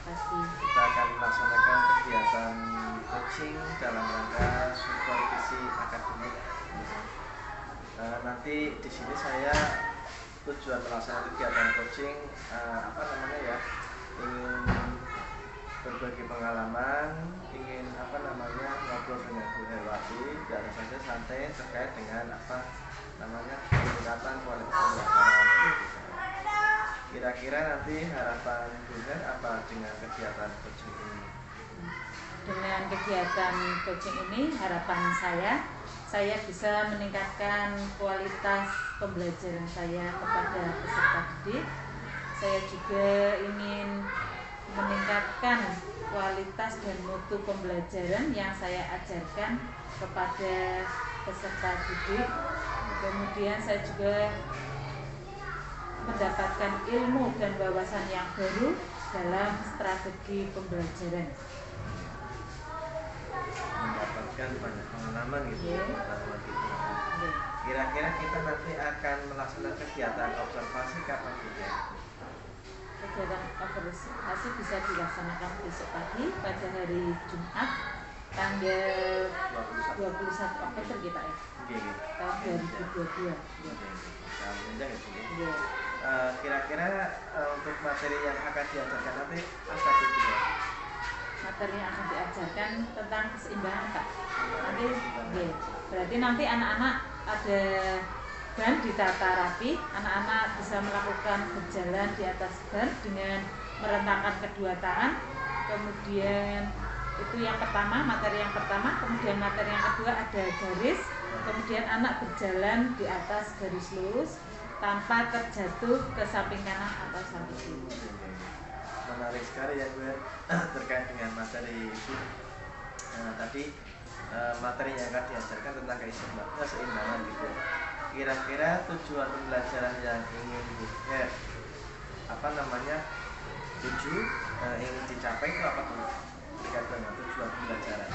pasti. Kita akan melaksanakan kegiatan coaching dalam rangka supervisi akademik. Nanti di sini saya tujuan melaksanakan kegiatan coaching ingin berbagi pengalaman, ingin ngobrol dengan Bu Herwati, biar saja santai terkait dengan peningkatan kualitas pembelajaran. Kira-kira nanti harapan Bu Her apa dengan kegiatan coaching ini? Dengan kegiatan coaching ini harapan saya bisa meningkatkan kualitas pembelajaran saya kepada peserta didik. Saya juga ingin meningkatkan kualitas dan mutu pembelajaran yang saya ajarkan kepada peserta didik. Kemudian saya juga mendapatkan ilmu dan wawasan yang baru dalam strategi pembelajaran. Mendapatkan banyak pengalaman gitu ya. Kira-kira kita nanti akan melaksanakan kegiatan observasi kapan juga? Kegiatan observasi bisa dilaksanakan besok pagi pada hari Jumat tanggal 21 Oktober kita ya. Tahun 2022. Kira-kira untuk materi yang akan diajarkan nanti apa tujuannya? Materi yang akan diajarkan tentang keseimbangan Pak. Berarti nanti anak-anak ada ban ditata rapi, anak-anak bisa melakukan berjalan di atas ban dengan merentangkan kedua tangan. Kemudian itu yang pertama, materi yang pertama. Kemudian materi yang kedua ada garis. Kemudian anak berjalan di atas garis lurus tanpa terjatuh ke samping kanan atau samping kiri. Menarik sekali ya Bu, terkait dengan materi itu. Tadi materi yang akan diajarkan tentang keseimbangan gitu. Kira-kira tujuan pembelajaran yang ingin tuju ingin dicapai itu apa tuh? Terkait dengan tujuan pembelajaran.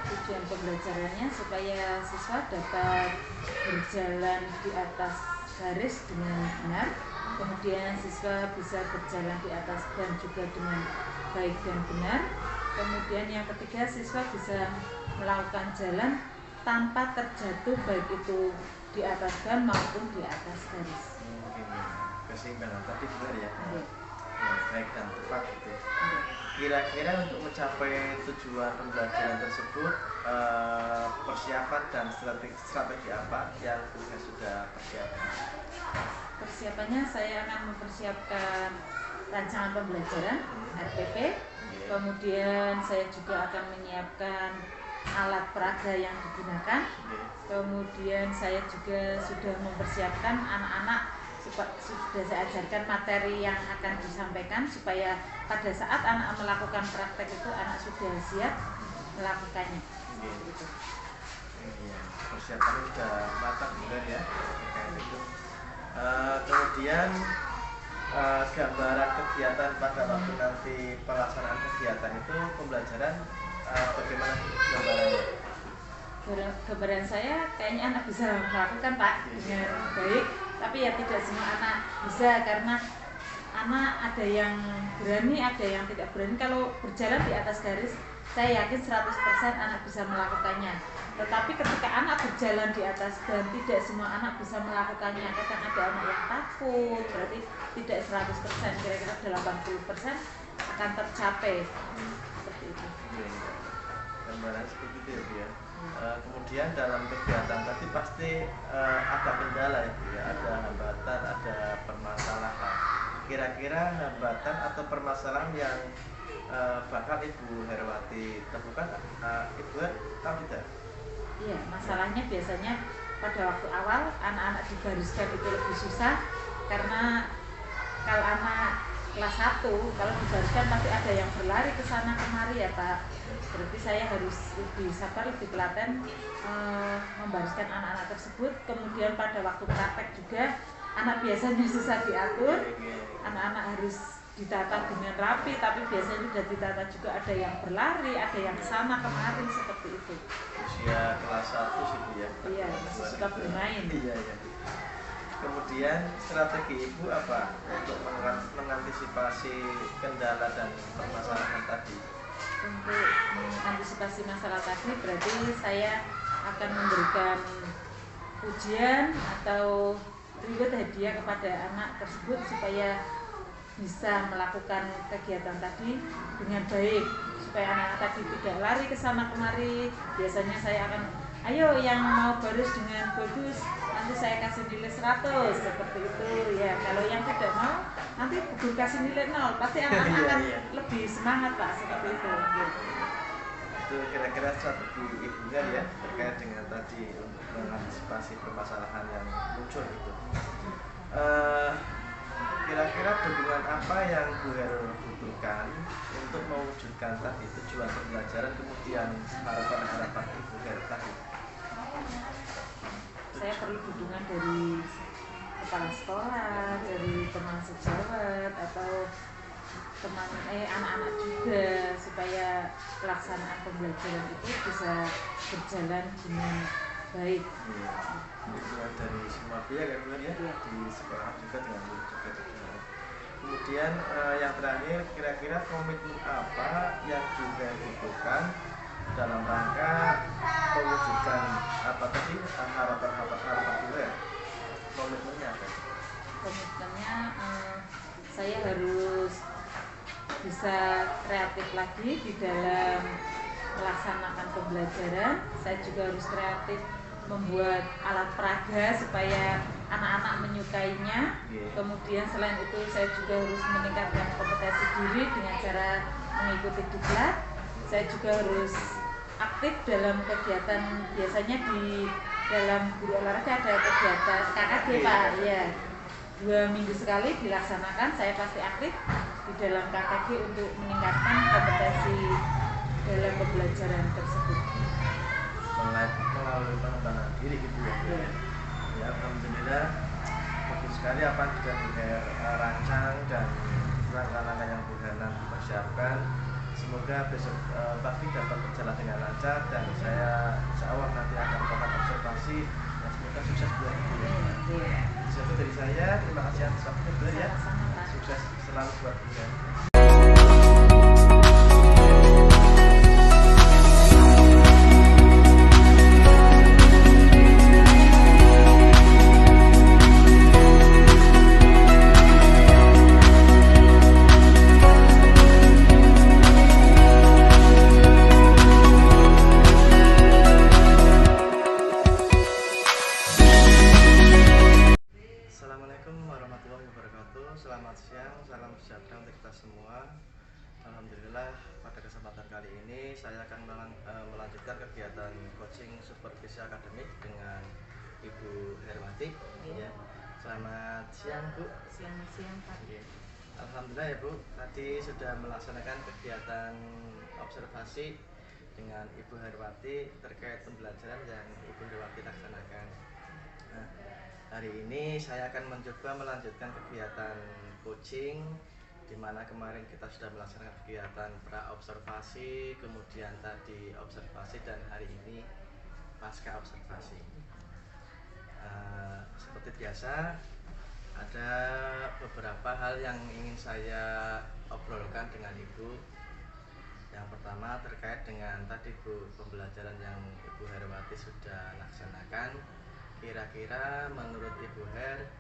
Tujuan pembelajarannya supaya siswa dapat berjalan di atas garis dengan benar. Kemudian siswa bisa berjalan di atas ban juga dengan baik dan benar. Kemudian yang ketiga, siswa bisa melakukan jalan tanpa terjatuh baik itu di atas ban maupun di atas garis. Keseimbangan tadi benar ya. Baik dan tepat gitu. Kira-kira untuk mencapai tujuan pembelajaran tersebut, persiapan dan strategi apa yang sudah persiapkan? Persiapannya saya akan mempersiapkan rancangan pembelajaran RPP. Kemudian saya juga akan menyiapkan alat peraga yang digunakan. Kemudian saya juga sudah mempersiapkan anak-anak, sudah saya ajarkan materi yang akan disampaikan supaya pada saat anak melakukan praktek itu anak sudah siap melakukannya. Persiapan sudah matang benar ya. Kemudian gambaran kegiatan pada waktu nanti pelaksanaan kegiatan itu pembelajaran bagaimana gambarannya? Gambaran saya kayaknya anak bisa melakukan Pak dengan baik, tapi ya tidak semua anak bisa karena anak ada yang berani, ada yang tidak berani. Kalau berjalan di atas garis, saya yakin 100% anak bisa melakukannya. Tetapi ketika anak berjalan di atas ban, tidak semua anak bisa melakukannya. Kadang ada anak yang takut, berarti tidak 100%, kira-kira 80% akan tercapai. Seperti itu. Gambaran seperti itu ya. Kemudian dalam kegiatan tadi pasti ada kendala ya, ada hambatan, ada permasalahan. Kira-kira hambatan atau permasalahan yang bakal Ibu Herwati temukan, Ibu tahu tidak? Iya, masalahnya biasanya pada waktu awal anak-anak digariskan itu lebih susah karena kalau anak kelas 1 kalau digariskan pasti ada yang berlari ke sana kemari ya Pak. Berarti saya harus lebih sabar, lebih telaten membariskan anak-anak tersebut. Kemudian pada waktu praktek juga anak biasanya susah diatur, anak-anak harus ditata dengan rapi, tapi biasanya sudah ditata juga ada yang berlari, ada yang kesana kemari seperti itu. Usia kelas 1 sih ya. Iya, masih suka bermain. Iya. Kemudian strategi Ibu apa untuk mengantisipasi kendala dan permasalahan tadi? Untuk mengantisipasi masalah tadi berarti saya akan memberikan ujian atau reward hadiah kepada anak tersebut supaya bisa melakukan kegiatan tadi dengan baik, supaya anak-anak tadi tidak lari ke sana kemari. Biasanya saya akan, ayo yang mau baris dengan bagus nanti saya kasih nilai 100 seperti itu ya. Kalau yang tidak mau nanti gugur kasih nilai 0, pasti anak-anak akan lebih semangat Pak, seperti itu gitu. Itu kira-kira strategi Ibunya ya terkait dengan tadi untuk mengantisipasi permasalahan yang muncul itu. Kira-kira dukungan apa yang Bu Heru butuhkan untuk mewujudkan tadi tujuan pembelajaran, kemudian harapan-harapan Ibu Heru tadi? Saya perlu dukungan dari kepala sekolah, dari teman sejawat atau teman anak-anak juga, supaya pelaksanaan pembelajaran itu bisa berjalan dengan baik. Dukungan dari semua pihak ya, di sekolah juga dengan guru juga. Kemudian yang terakhir, kira-kira komitmen apa yang juga dibutuhkan dalam rangka mewujudkan apa tadi harapan juga? Komitmennya apa? Komitmennya saya harus bisa kreatif lagi di dalam melaksanakan pembelajaran. Saya juga harus kreatif membuat alat peraga supaya anak-anak menyukainya. Kemudian selain itu saya juga harus meningkatkan kompetensi diri dengan cara mengikuti diklat. Saya juga harus aktif dalam kegiatan, biasanya di dalam guru olahraga ada kegiatan KKG Pak ya. 2 minggu sekali dilaksanakan, saya pasti aktif di dalam KKG untuk meningkatkan kompetensi dalam pembelajaran tersebut. Melalui pengembangan diri gitu ya. Ya, alhamdulillah bagus sekali apa yang sudah Bu Her rancang dan langkah-langkah yang Bu Her nanti persiapkan. Semoga besok pagi dapat berjalan dengan lancar dan saya insya Allah nanti akan melakukan observasi dan semoga sukses buat Bu Her. Itu dari saya, terima kasih atas waktunya Bu Her ya. Sukses selalu buat Bu Her. Selamat siang, salam sejahtera untuk kita semua. Alhamdulillah pada kesempatan kali ini saya akan melanjutkan kegiatan coaching supervisi akademik dengan Ibu Herwati. Ya. Selamat siang Bu. Selamat siang Pak. Alhamdulillah ya Bu, tadi sudah melaksanakan kegiatan observasi dengan Ibu Herwati terkait pembelajaran yang Ibu Herwati laksanakan. Nah, hari ini saya akan mencoba melanjutkan kegiatan coaching, di mana kemarin kita sudah melaksanakan kegiatan pra-observasi, kemudian tadi observasi, dan hari ini pasca observasi. Seperti biasa, ada beberapa hal yang ingin saya obrolkan dengan Ibu. Yang pertama terkait dengan tadi Bu, pembelajaran yang Ibu Herwati sudah laksanakan. Kira-kira menurut Ibu Her,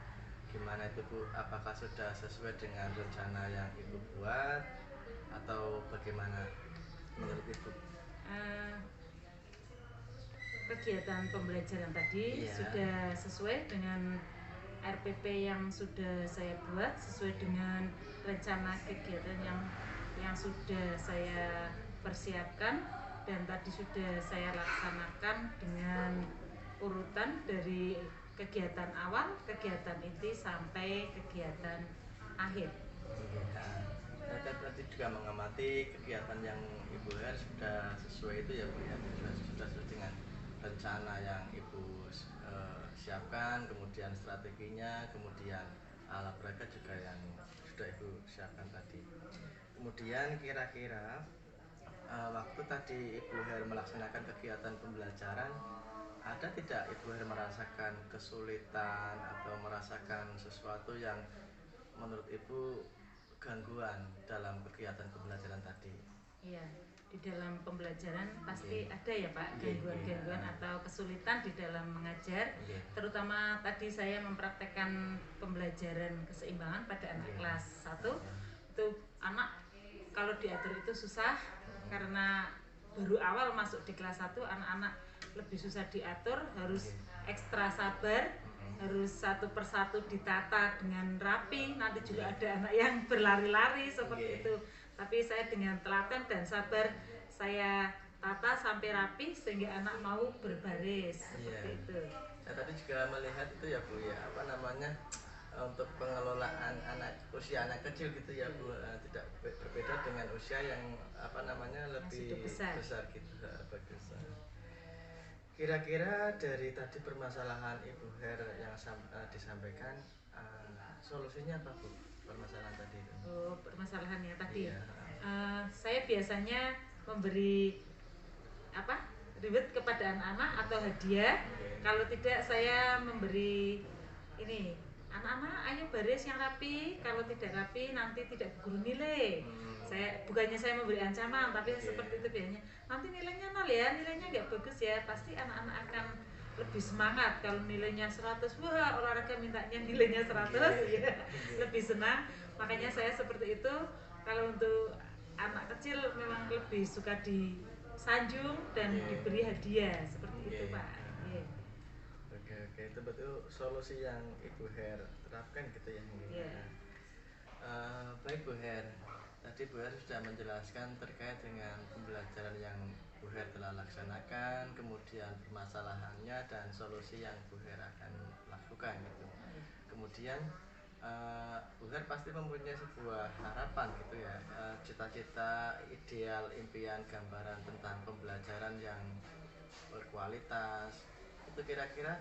gimana itu Bu? Apakah sudah sesuai dengan rencana yang Ibu buat atau bagaimana menurut Ibu? Kegiatan pembelajaran tadi sudah sesuai dengan RPP yang sudah saya buat, sesuai dengan rencana kegiatan yang sudah saya persiapkan, dan tadi sudah saya laksanakan dengan urutan dari kegiatan awal, kegiatan inti sampai kegiatan akhir. Saya tadi juga mengamati kegiatan yang Ibu Her sudah sesuai itu ya Bu ya, sudah sesuai dengan rencana yang Ibu siapkan, kemudian strateginya, kemudian alat peraga juga yang sudah Ibu siapkan tadi. Kemudian kira-kira waktu tadi Ibu Her melaksanakan kegiatan pembelajaran, ada tidak Ibu Her merasakan kesulitan atau merasakan sesuatu yang menurut Ibu gangguan dalam kegiatan pembelajaran tadi? Iya, di dalam pembelajaran pasti Oke. ada ya Pak, gangguan-gangguan atau kesulitan di dalam mengajar. Oke. Terutama tadi saya mempraktekkan pembelajaran keseimbangan pada anak kelas 1. Itu anak kalau diatur itu susah karena baru awal masuk di kelas 1, anak-anak lebih susah diatur, harus ekstra sabar, harus satu persatu ditata dengan rapi. Nanti juga ada anak yang berlari-lari seperti itu. Tapi saya dengan telaten dan sabar saya tata sampai rapi sehingga anak mau berbaris seperti itu. Saya tadi juga melihat itu ya Bu ya, apa namanya, untuk pengelolaan usia anak kecil gitu ya Bu, tidak berbeda dengan usia yang apa namanya lebih besar gitu. Bagus. Kira-kira dari tadi permasalahan Ibu Her yang disampaikan, solusinya apa Bu permasalahan tadi itu? Oh, permasalahannya tadi. Iya. Saya biasanya memberi reward kepada anak-anak atau hadiah. Kalau tidak saya memberi ini, anak-anak ayo baris yang rapi, kalau tidak rapi nanti tidak guru nilai. Bukannya saya memberi ancaman, tapi seperti itu biasanya. Nanti nilainya 0 ya, nilainya nggak bagus ya. Pasti anak-anak akan lebih semangat. Kalau nilainya 100, wah olahraga mintanya nilainya 100 ya, lebih senang. Makanya saya seperti itu. Kalau untuk anak kecil memang lebih suka disanjung dan diberi hadiah seperti itu Pak. Oke, itu betul solusi yang Ibu Her terapkan gitu ya. Baik Bu Her, tadi Bu Her sudah menjelaskan terkait dengan pembelajaran yang Bu Her telah laksanakan, kemudian permasalahannya dan solusi yang Bu Her akan lakukan gitu. Kemudian Bu Her pasti mempunyai sebuah harapan gitu ya, cita-cita, ideal, impian, gambaran tentang pembelajaran yang berkualitas. Itu kira-kira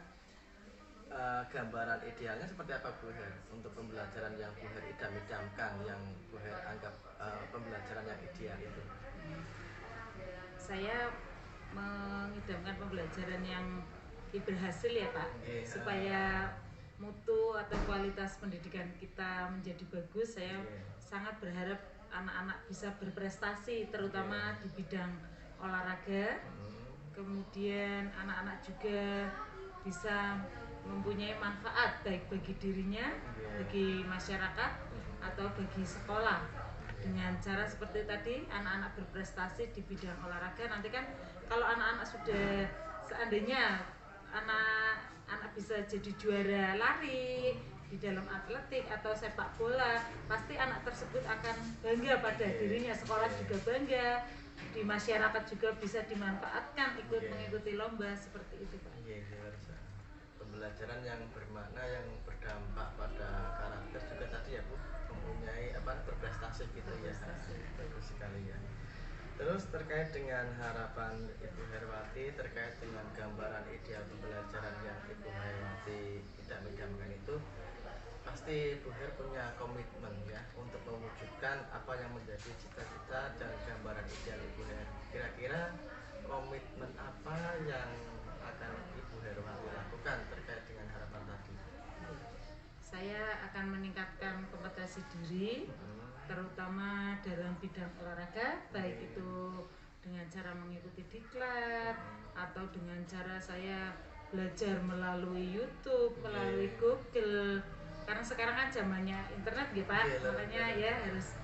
gambaran idealnya seperti apa Bu Her untuk pembelajaran yang Bu Her idam-idamkan, yang Bu Her anggap pembelajaran yang ideal itu? Saya mengidamkan pembelajaran yang berhasil ya Pak, supaya mutu atau kualitas pendidikan kita menjadi bagus. Saya sangat berharap anak-anak bisa berprestasi, terutama di bidang olahraga. Kemudian anak-anak juga bisa mempunyai manfaat baik bagi dirinya, bagi masyarakat, atau bagi sekolah. Dengan cara seperti tadi, anak-anak berprestasi di bidang olahraga. Nanti kan kalau anak-anak sudah, seandainya anak bisa jadi juara lari di dalam atletik atau sepak bola, pasti anak tersebut akan bangga pada dirinya, sekolah juga bangga, di masyarakat juga bisa dimanfaatkan ikut mengikuti lomba seperti itu Pak. Pembelajaran yang bermakna, yang berdampak pada karakter juga tadi ya Bu, mempunyai berprestasi gitu ya. Bagus sekali ya. Terus terkait dengan harapan Ibu Herwati terkait dengan gambaran ideal pembelajaran yang Ibu Herwati idam-idamkan itu, pasti Bu Her punya komitmen ya untuk mewujudkan apa yang menjadi cita-cita dan gambaran ideal Ibu Her. Kira-kira komitmen apa yang akan Ibu Herwati lakukan terkait dengan harapan tadi? Saya akan meningkatkan kompetensi diri, terutama dalam bidang olahraga, baik itu dengan cara mengikuti diklat atau dengan cara saya belajar melalui YouTube, melalui Google. Karena sekarang kan zamannya internet gitu Pak, makanya ya harus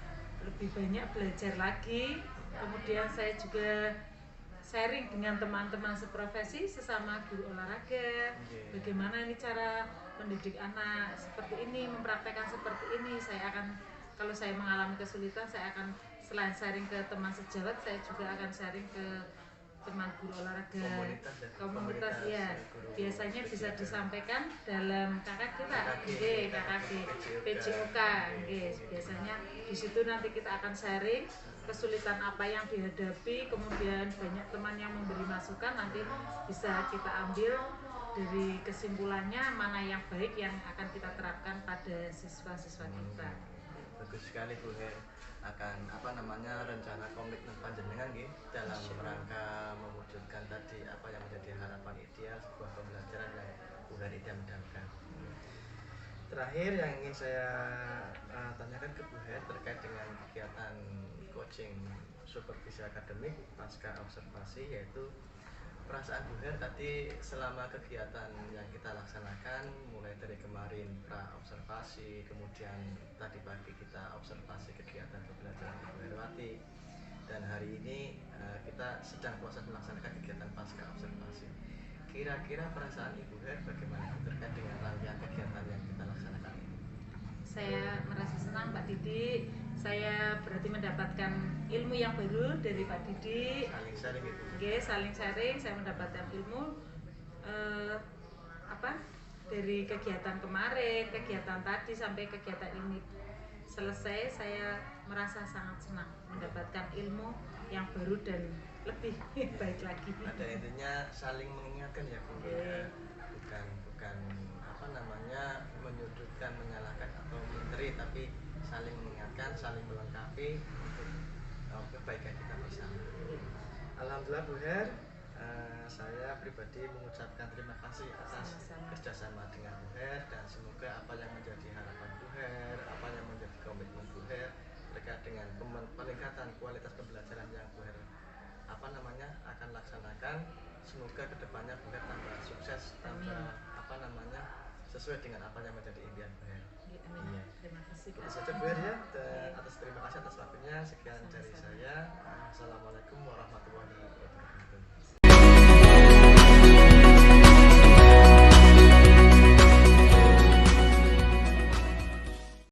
lebih banyak belajar lagi. Kemudian saya juga sharing dengan teman-teman seprofesi sesama guru olahraga, bagaimana ini cara mendidik anak seperti ini, mempraktekkan seperti ini. Saya akan, kalau saya mengalami kesulitan, saya akan selain sharing ke teman sejawat, saya juga akan sharing ke teman guru olahraga komunitas ya. Biasanya bisa disampaikan dalam KKG Pak, PJOK. Biasanya di situ nanti kita akan sharing kesulitan apa yang dihadapi, kemudian banyak teman yang memberi masukan, nanti bisa kita ambil dari kesimpulannya mana yang baik yang akan kita terapkan pada siswa-siswa kita. Bagus sekali Bu Her. akan apa namanya rencana komitmen panjenengan nggih dalam rangka mewujudkan tadi apa yang menjadi harapan ideal sebuah pembelajaran yang Bu Her idam-idamkan. Terakhir yang ingin saya tanyakan ke Bu Her terkait dengan kegiatan coaching supervisi akademik pasca observasi, yaitu perasaan Bu Her tadi selama kegiatan yang kita laksanakan mulai dari kemarin pra observasi, kemudian tadi pagi kita observasi kegiatan pembelajaran Ibu Herwati, dan hari ini kita sedang proses melaksanakan kegiatan pasca observasi. Kira-kira perasaan Ibu Her bagaimana terkait dengan rangkaian kegiatan yang kita laksanakan ini? Saya merasa senang Pak Didi, saya berarti mendapatkan ilmu yang baru dari Pak Didi. Saling sharing Ibu. Oke, saling sharing, saya mendapatkan ilmu dari kegiatan kemarin, kegiatan tadi sampai kegiatan ini selesai. Saya merasa sangat senang mendapatkan ilmu yang baru dan lebih baik lagi. Pada intinya saling mengingatkan ya Bu, bukan apa namanya menyudutkan, menyalahkan atau menteri, tapi saling mengingatkan, saling melengkapi untuk kebaikan kita bersama. Alhamdulillah Bu Her, saya pribadi mengucapkan terima kasih atas kerjasama dengan Bu Her, dan semoga apa yang menjadi harapan Bu Her, apa yang menjadi komitmen Bu Her terkait dengan peningkatan kualitas pembelajaran yang Bu Her akan laksanakan, semoga kedepannya Bu Her tambah sukses, tambah sesuai dengan apa yang menjadi impian Bu Her. Iya. Terima kasih. Itu saja Bu Her ya. Terima kasih atas waktunya. Sekian dari saya. Assalamualaikum